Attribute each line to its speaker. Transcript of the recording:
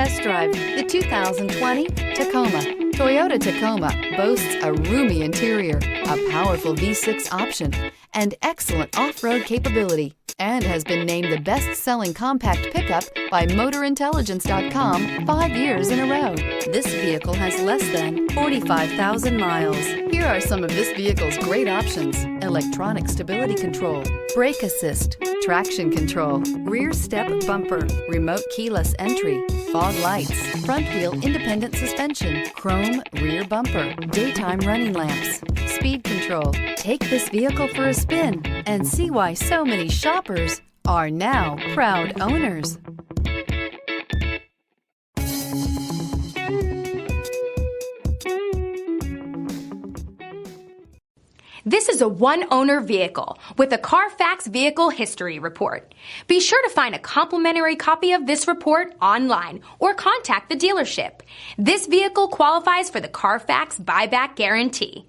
Speaker 1: test drive the 2020 Tacoma. Toyota Tacoma boasts a roomy interior, a powerful V6 option, and excellent off-road capability, and has been named the best-selling compact pickup by MotorIntelligence.com 5 years in a row. This vehicle has less than 45,000 miles. Here are some of this vehicle's great options: electronic stability control, brake assist, traction control, rear step bumper, remote keyless entry, fog lights, front wheel independent suspension, chrome rear bumper, daytime running lamps, speed control. Take this vehicle for a spin and see why so many shoppers are now proud owners.
Speaker 2: This is a one-owner vehicle with a Carfax Vehicle History Report. Be sure to find a complimentary copy of this report online or contact the dealership. This vehicle qualifies for the Carfax Buyback Guarantee.